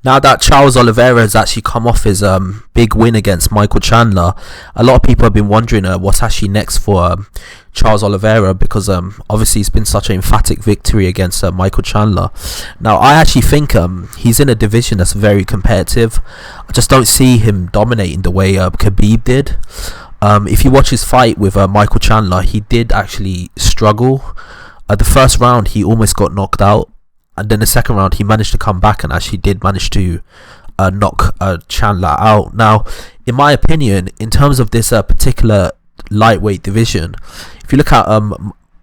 Now that Charles Oliveira has actually come off his big win against Michael Chandler, a lot of people have been wondering what's actually next for Charles Oliveira, because obviously it's been such an emphatic victory against Michael Chandler. Now I actually think he's in a division that's very competitive. I just don't see him dominating the way Khabib did. If you watch his fight with Michael Chandler, he did actually struggle. The first round he almost got knocked out, and then the second round he managed to come back and actually did manage to knock Chandler out. Now, in my opinion, in terms of this particular lightweight division, if you look at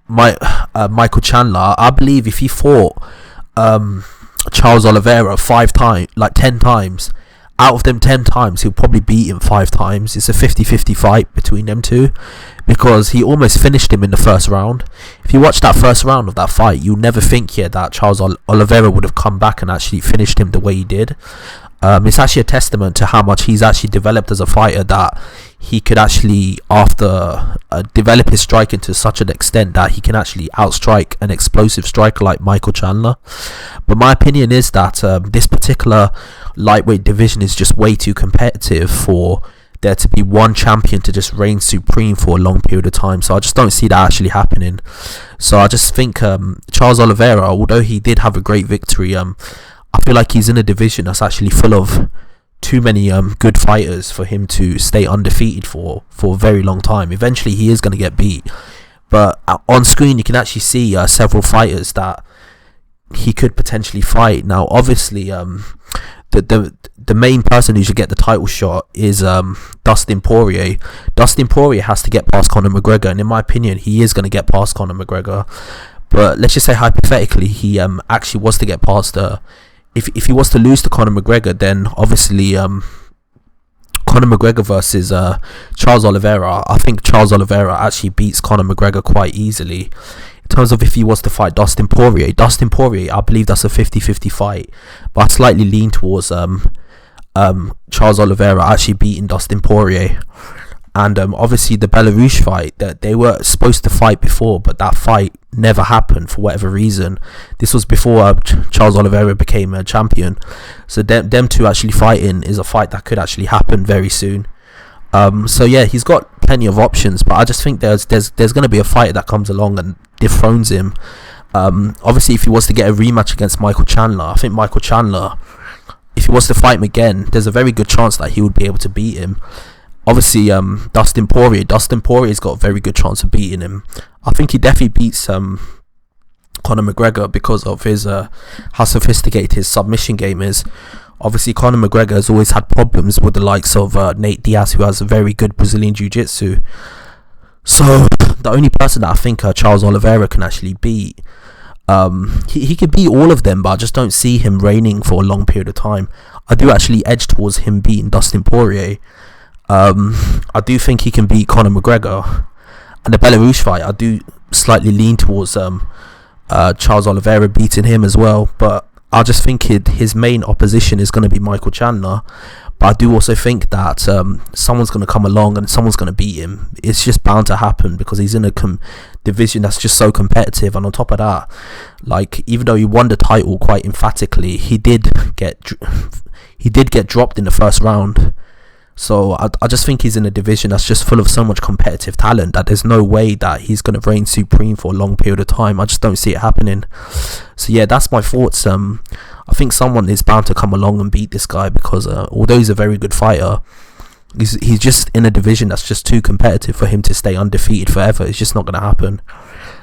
Michael Chandler, I believe if he fought Charles Oliveira 10 times, out of them 10 times he'll probably beat him 5 times. It's a 50-50 fight between them two, because he almost finished him in the first round. If you watch that first round of that fight, you'll never think that Charles Oliveira would have come back and actually finished him the way he did. It's actually a testament to how much he's actually developed as a fighter, that he could actually, after develop his striking to such an extent that he can actually outstrike an explosive striker like Michael Chandler. But my opinion is that this particular lightweight division is just way too competitive for there to be one champion to just reign supreme for a long period of time. So I just don't see that actually happening. So I just think Charles Oliveira, although he did have a great victory, I feel like he's in a division that's actually full of too many good fighters for him to stay undefeated for a very long time. Eventually he is going to get beat, but on screen you can actually see several fighters that he could potentially fight. Now obviously the main person who should get the title shot is Dustin Poirier. Dustin Poirier has to get past Conor McGregor, and in my opinion he is going to get past Conor McGregor. But let's just say hypothetically he actually was to get past if he was to lose to Conor McGregor, then obviously Conor McGregor versus Charles Oliveira, I think Charles Oliveira actually beats Conor McGregor quite easily. In terms of if he was to fight Dustin Poirier, I believe that's a 50-50 fight, but I slightly lean towards Charles Oliveira actually beating Dustin Poirier. And obviously the Dariush fight, that they were supposed to fight before, but that fight never happened for whatever reason. This was before Charles Oliveira became a champion. So them two actually fighting is a fight that could actually happen very soon. So yeah, he's got plenty of options, but I just think there's going to be a fighter that comes along and dethrones him. Obviously, if he was to get a rematch against Michael Chandler, I think Michael Chandler, if he was to fight him again, there's a very good chance that he would be able to beat him. Obviously, Dustin Poirier's got a very good chance of beating him. I think he definitely beats Conor McGregor because of his how sophisticated his submission game is. Obviously, Conor McGregor has always had problems with the likes of Nate Diaz, who has a very good Brazilian Jiu-Jitsu. So the only person that I think Charles Oliveira can actually beat, he could beat all of them, but I just don't see him reigning for a long period of time. I do actually edge towards him beating Dustin Poirier. I do think he can beat Conor McGregor, and the Dariush fight I do slightly lean towards Charles Oliveira beating him as well, but I just think his main opposition is going to be Michael Chandler. But I do also think that someone's going to come along and someone's going to beat him. It's just bound to happen because he's in a division that's just so competitive. And on top of that, like, even though he won the title quite emphatically, he did get dropped in the first round. So I just think he's in a division that's just full of so much competitive talent that there's no way that he's going to reign supreme for a long period of time. I just don't see it happening. So yeah, that's my thoughts. I think someone is bound to come along and beat this guy because although he's a very good fighter, he's just in a division that's just too competitive for him to stay undefeated forever. It's just not going to happen.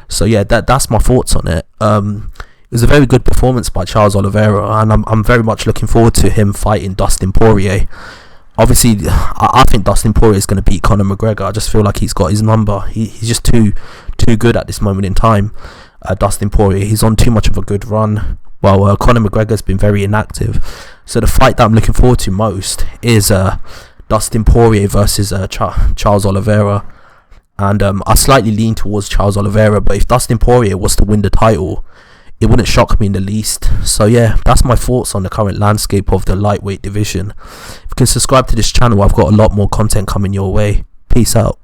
So yeah, that's my thoughts on it. It was a very good performance by Charles Oliveira, and I'm very much looking forward to him fighting Dustin Poirier. Obviously, I think Dustin Poirier is going to beat Conor McGregor. I just feel like he's got his number. He's just too good at this moment in time. Dustin Poirier, he's on too much of a good run, while Conor McGregor's been very inactive. So the fight that I'm looking forward to most is Dustin Poirier versus Charles Oliveira. And I slightly lean towards Charles Oliveira, but if Dustin Poirier was to win the title, it wouldn't shock me in the least. So yeah, that's my thoughts on the current landscape of the lightweight division. If you can subscribe to this channel, I've got a lot more content coming your way. Peace out.